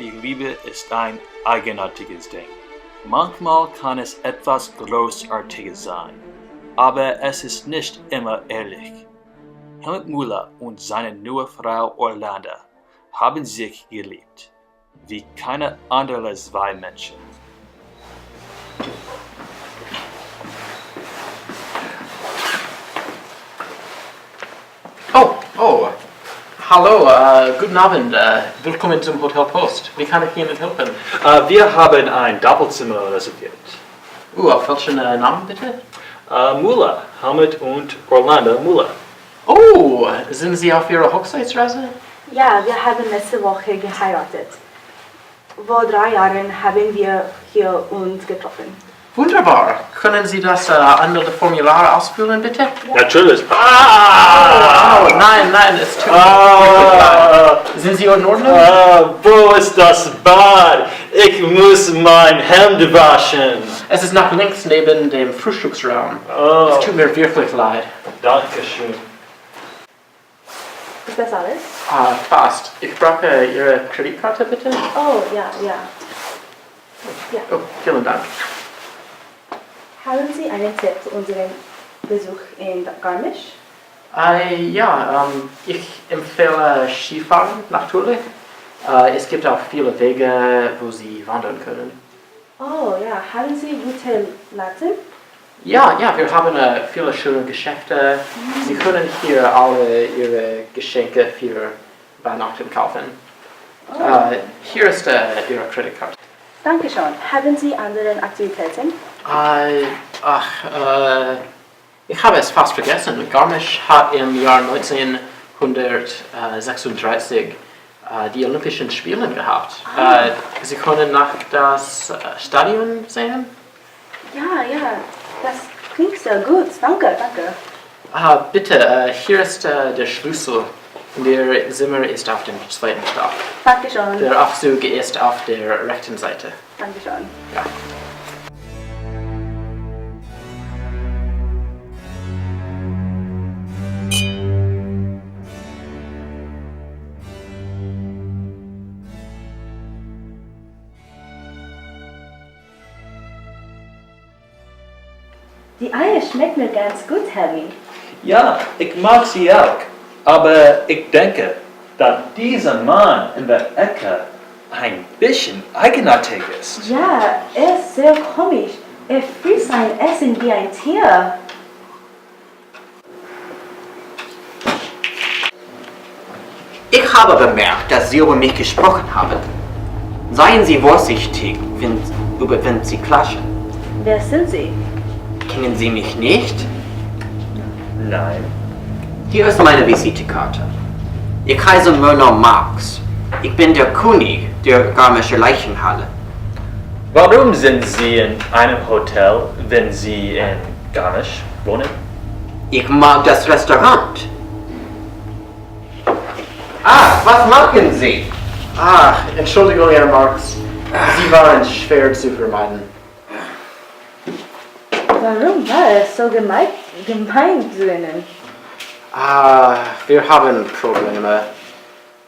Die Liebe ist ein eigenartiges Ding. Manchmal kann es etwas Großartiges sein, aber es ist nicht immer ehrlich. Helmut Müller und seine neue Frau Orlando haben sich geliebt, wie keine anderen zwei Menschen. Hallo, guten Abend, willkommen zum Hotel Post. Wie kann ich Ihnen helfen? Wir haben ein Doppelzimmer reserviert. Auf welchen Namen bitte? Müller, Helmut und Orlando Müller. Oh, sind Sie auf Ihrer Hochzeitsreise? Ja, wir haben letzte Woche geheiratet. Vor 3 Jahren haben wir hier uns getroffen. Wunderbar. Können Sie das Anmeldeformular ausfüllen, bitte? Ja. Natürlich. Nein, es tut mir leid. Sind Sie in Ordnung? Wo ist das Bad? Ich muss mein Hemd waschen. Es ist nach links neben dem Frühstücksraum. Es tut mir wirklich leid. Dankeschön. Ist das alles? Fast. Ich brauche Ihre Kreditkarte, bitte. Oh, ja. Oh, vielen Dank. Haben Sie einen Tipp für unseren Besuch in Garmisch? Ich empfehle Skifahren natürlich. Es gibt auch viele Wege, wo Sie wandern können. Oh ja, haben Sie gute Laden? Ja, wir haben viele schöne Geschäfte. Sie können hier alle Ihre Geschenke für Weihnachten kaufen. Hier ist Ihre Kreditkarte. Dankeschön. Haben Sie andere Aktivitäten? Ich habe es fast vergessen. Garmisch hat im Jahr 1936 die Olympischen Spiele gehabt. Sie können nach das Stadion sehen? Ja, das klingt sehr gut. Danke. Bitte, hier ist der Schlüssel. Der Zimmer ist auf dem 2. Stock. Dankeschön. Der Aufzug ist auf der rechten Seite. Dankeschön. Ja. Die Eier schmecken mir ganz gut, Helmi. Ja, ich mag sie auch. Aber ich denke, dass dieser Mann in der Ecke ein bisschen eigenartig ist. Ja, er ist sehr komisch. Er frisst sein Essen wie ein Tier. Ich habe bemerkt, dass Sie über mich gesprochen haben. Seien Sie vorsichtig, wenn Sie klatschen. Wer sind Sie? Kennen Sie mich nicht? Nein. Hier ist meine Visitekarte. Ich heiße Mörner Marx. Ich bin der König der Garmischer Leichenhalle. Warum sind Sie in einem Hotel, wenn Sie in Garmisch wohnen? Ich mag das Restaurant. Was machen Sie? Entschuldigung, Herr Marx. Sie waren schwer zu vermeiden. Warum war es so gemein zu Ihnen? Wir haben Probleme.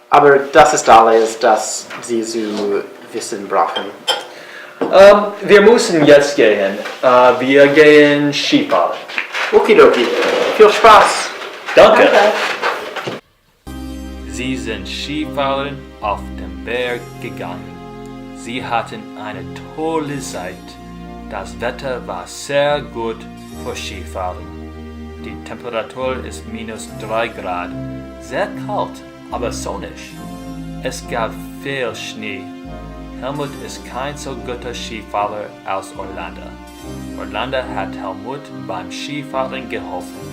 Aber das ist alles, das Sie zu wissen brauchen. Wir müssen jetzt gehen. Wir gehen Skifahren. Okidoki. Viel Spaß. Danke. Sie sind Skifahren auf den Berg gegangen. Sie hatten eine tolle Zeit. Das Wetter war sehr gut für Skifahren. Die Temperatur ist -3 Grad. Sehr kalt, aber sonnig. Es gab viel Schnee. Helmut ist kein so guter Skifahrer als Orlando. Orlando hat Helmut beim Skifahren geholfen.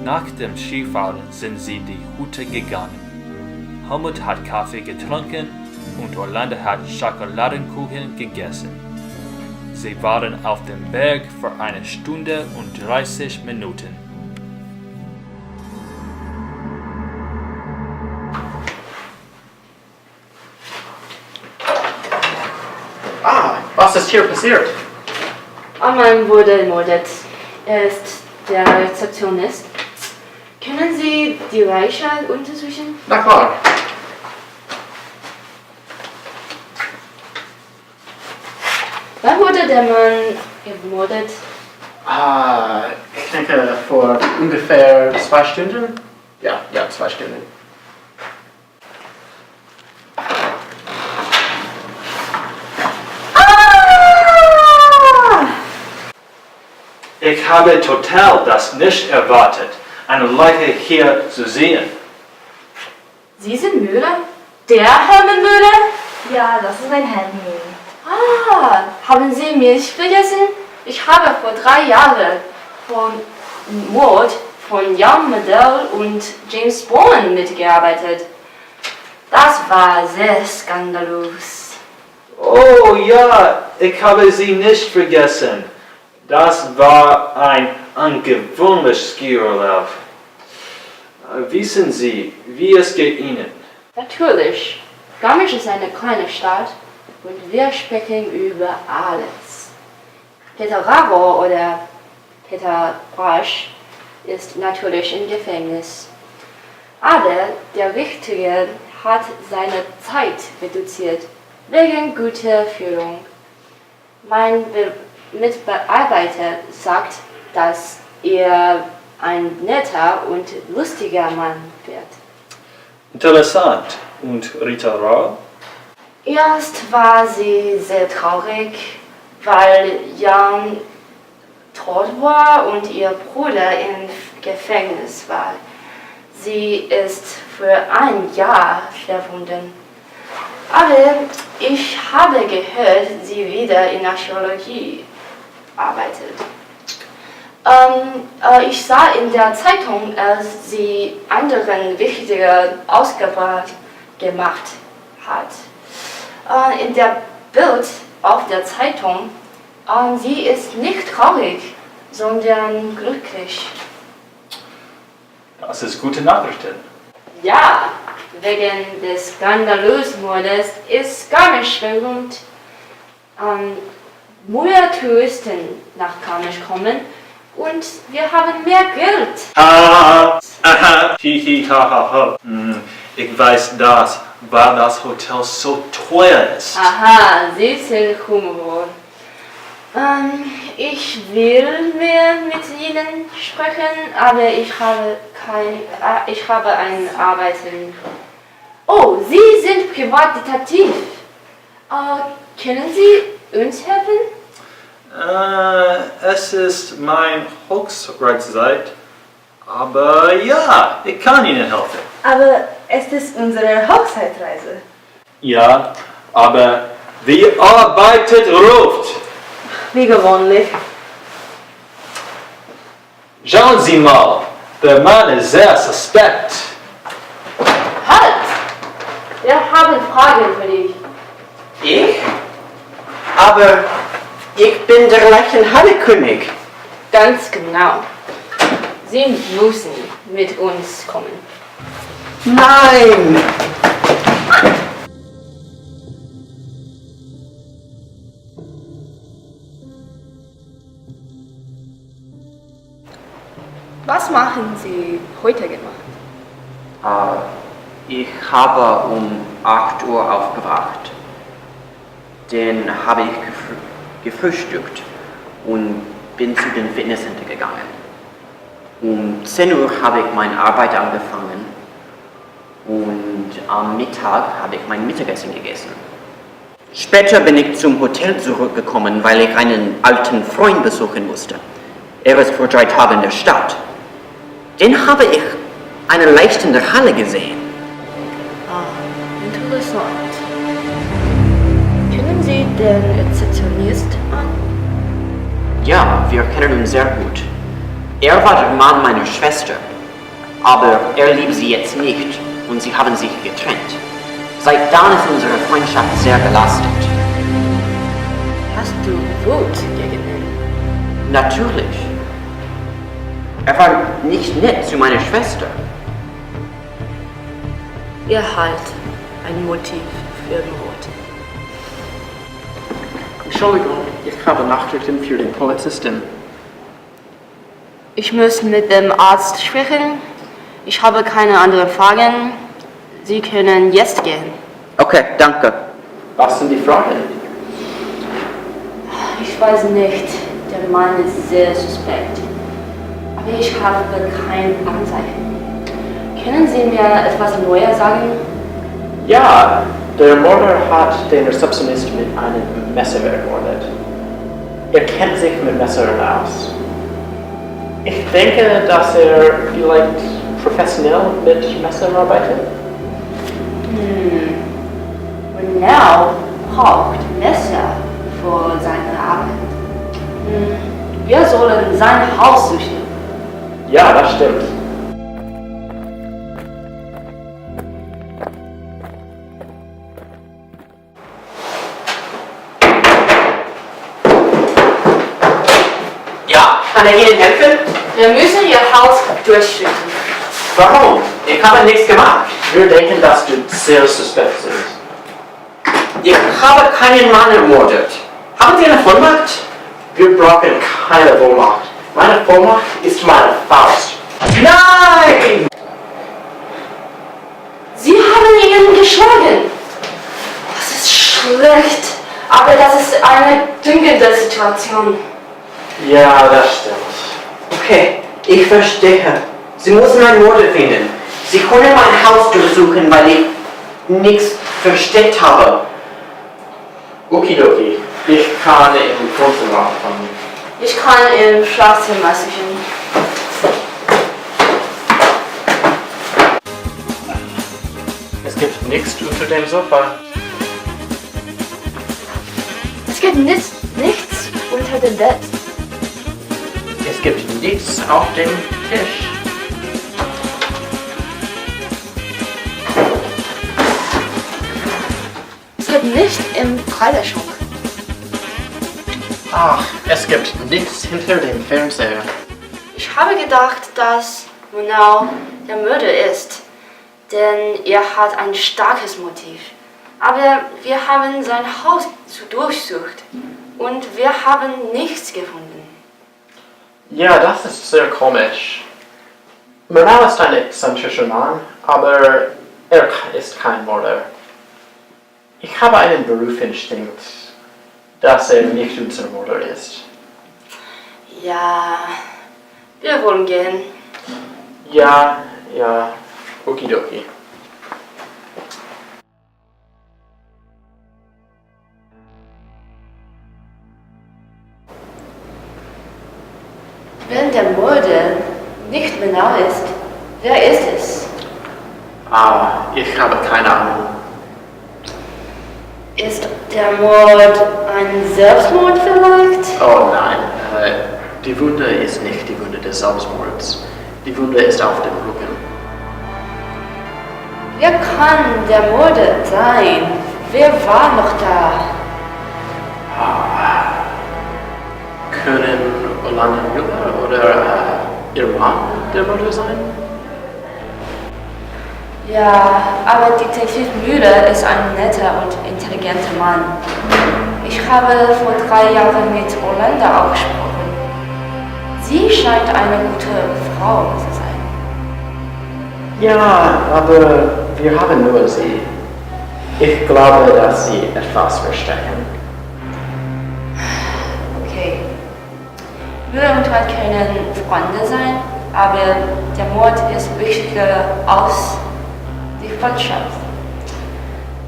Nach dem Skifahren sind sie die Hütte gegangen. Helmut hat Kaffee getrunken und Orlando hat Schokoladenkuchen gegessen. Sie waren auf dem Berg für 1 Stunde und 30 Minuten. Was ist hier passiert? Ein Mann wurde ermordet. Er ist der Rezeptionist. Können Sie die Leiche untersuchen? Na klar. Wann wurde der Mann ermordet? Ich denke vor ungefähr 2 Stunden. Ja, 2 Stunden. Ich habe total das nicht erwartet, eine Leiche hier zu sehen. Sie sind Müller? Der Hermann Müller? Ja, das ist mein Handy. Haben Sie mich vergessen? Ich habe vor 3 Jahren von Mord von Jan Medell und James Bond mitgearbeitet. Das war sehr skandalös. Oh ja, ich habe Sie nicht vergessen. Das war ein ungewöhnliches Skiurlaub. Wissen Sie, wie es geht Ihnen? Natürlich. Garmisch ist eine kleine Stadt und wir sprechen über alles. Peter Ravo oder Peter Brasch ist natürlich im Gefängnis. Aber der Richter hat seine Zeit reduziert, wegen guter Führung. Mein Mitarbeiter sagt, dass er ein netter und lustiger Mann wird. Interessant. Und Rita Ra? Erst war sie sehr traurig, weil Jan tot war und ihr Bruder im Gefängnis war. Sie ist für 1 Jahr verschwunden. Aber ich habe gehört, sie wieder in Archäologie arbeitet. Ich sah in der Zeitung, als sie anderen wichtige Ausgaben gemacht hat. In der Bild auf der Zeitung, sie ist nicht traurig, sondern glücklich. Das ist gute Nachrichten. Ja, wegen des skandalösen Mordes ist Garmisch berühmt. Mehr Touristen nach Garmisch kommen und wir haben mehr Geld. Hihi, ha, ha, ha. Ich weiß das, weil das Hotel so teuer ist. Aha, Sie sind Humor. Ich will mehr mit Ihnen sprechen, aber ich habe ein Arbeiten. Oh, Sie sind Privatdetektiv. Können Sie uns helfen? Es ist mein Hochzeitszeit, aber ja, ich kann Ihnen helfen. Aber es ist unsere Hochzeitreise. Ja, aber wer arbeitet, ruft. Wie gewöhnlich. Schauen Sie mal, der Mann ist sehr suspekt. Halt! Wir haben Fragen für dich. Ich? Aber ich bin der Leichenhalle-König. Ganz genau. Sie müssen mit uns kommen. Nein! Was machen Sie heute gemacht? Ich habe um 8 Uhr aufgewacht. Dann habe ich gefrühstückt und bin zu dem Fitnesscenter gegangen. Um 10 Uhr habe ich meine Arbeit angefangen und am Mittag habe ich mein Mittagessen gegessen. Später bin ich zum Hotel zurückgekommen, weil ich einen alten Freund besuchen musste. Er ist vor 3 Tagen in der Stadt. Dann habe ich eine Leiche in der Halle gesehen. Interessant. Kennen Sie den Rezeptionist an? Ja, wir kennen ihn sehr gut. Er war der Mann meiner Schwester, aber er liebt sie jetzt nicht und sie haben sich getrennt. Seit dann ist unsere Freundschaft sehr belastet. Hast du Wut gegen ihn? Natürlich. Er war nicht nett zu meiner Schwester. Er hat ein Motiv für Mord. Entschuldigung, ich habe Nachrichten für den Polizisten. Ich muss mit dem Arzt sprechen. Ich habe keine anderen Fragen. Sie können jetzt gehen. Okay, danke. Was sind die Fragen? weiß nicht, der Mann ist sehr suspekt. Aber ich habe kein Anzeichen. Können Sie mir etwas Neues sagen? Ja, der Mörder hat den Rezeptionist mit einem Messer ermordet. Er kennt sich mit Messern aus. Ich denke, dass er vielleicht professionell mit Messern arbeitet. Now braucht Messer für seine Arbeit. Wir sollen sein Haus suchen. Ja, das stimmt. Ja, kann er Ihnen helfen? Wir müssen Ihr Haus durchsuchen. Warum? Ich habe nichts gemacht. Wir denken, dass du sehr suspekt bist. Ich habe keinen Mann ermordet. Haben Sie eine Vollmacht? Wir brauchen keine Vollmacht. Meine Vollmacht ist meine Faust. Nein! Sie haben ihn geschlagen. Das ist schlecht, aber das ist eine dringende Situation. Ja, das stimmt. Okay, ich verstehe. Sie müssen einen Mörder finden. Sie können mein Haus durchsuchen, weil ich nichts versteckt habe. Okidoki. Ich kann im Wohnzimmer anfangen. Ich kann im Schlafzimmer suchen. Es gibt nichts unter dem Sofa. Es gibt nichts unter dem Bett. Es gibt nichts auf dem Tisch. Es gibt nichts im Kleiderschrank. Ach, es gibt nichts hinter dem Fernseher. Ich habe gedacht, dass Monau der Mörder ist, denn er hat ein starkes Motiv. Aber wir haben sein Haus durchsucht und wir haben nichts gefunden. Ja, das ist sehr komisch. Murnau ist ein exzentrischer Mann, aber er ist kein Mörder. Ich habe einen Berufinstinkt, dass er nicht unser Mörder ist. Ja, wir wollen gehen. Ja, okidoki. Wenn der Mörder nicht Monau ist, wer ist es? Ich habe keine Ahnung. Ist der Mord ein Selbstmord vielleicht? Oh nein, die Wunde ist nicht die Wunde des Selbstmords. Die Wunde ist auf dem Rücken. Wer kann der Mörder sein? Wer war noch da? Können Orlando Müller oder ihr Mann der Mörder sein? Ja, aber Detektiv Müller ist ein netter und intelligenter Mann. Ich habe vor 3 Jahren mit Orlando auch gesprochen. Sie scheint eine gute Frau zu sein. Ja, aber wir haben nur sie. Ich glaube, dass sie etwas verstecken. Okay. Müller und Todd können Freunde sein, aber der Mord ist wichtiger als die Freundschaft.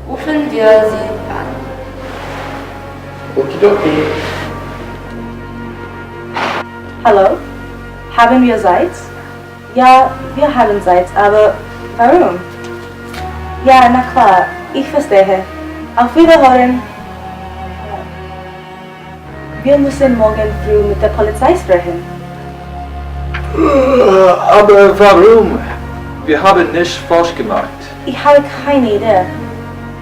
Rufen wir sie an. Okidoki. Hallo? Haben wir Zeit? Ja, wir haben Zeit, aber warum? Ja, na klar, ich verstehe. Auf Wiederhören. Wir müssen morgen früh mit der Polizei sprechen. Aber warum? Wir haben nichts falsch gemacht. Ich habe keine Idee.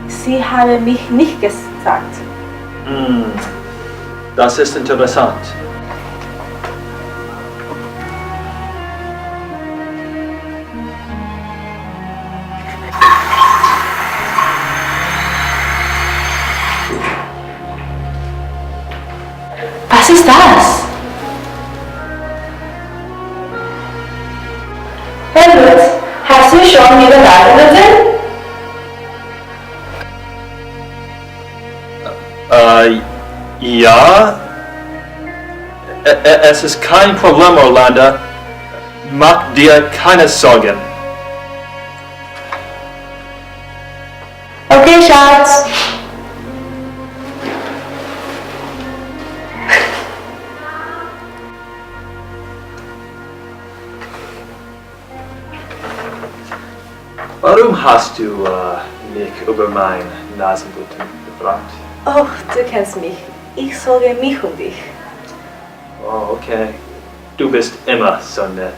Sie haben mich nicht gesagt. Das ist interessant. Was ist das? Herr Lutz, hast du schon Ihre Lage gesehen? Ja, Es ist kein Problem, Orlando. Mach dir keine Sorgen. Okay, Schatz. Warum hast du mich über mein Nasenbluten gefragt? Oh, du kennst mich. Ich sorge mich um dich. Oh, okay. Du bist immer so nett.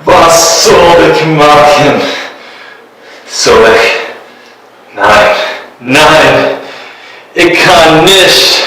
Was soll ich machen? Soll ich? Nein, nein, ich kann nicht.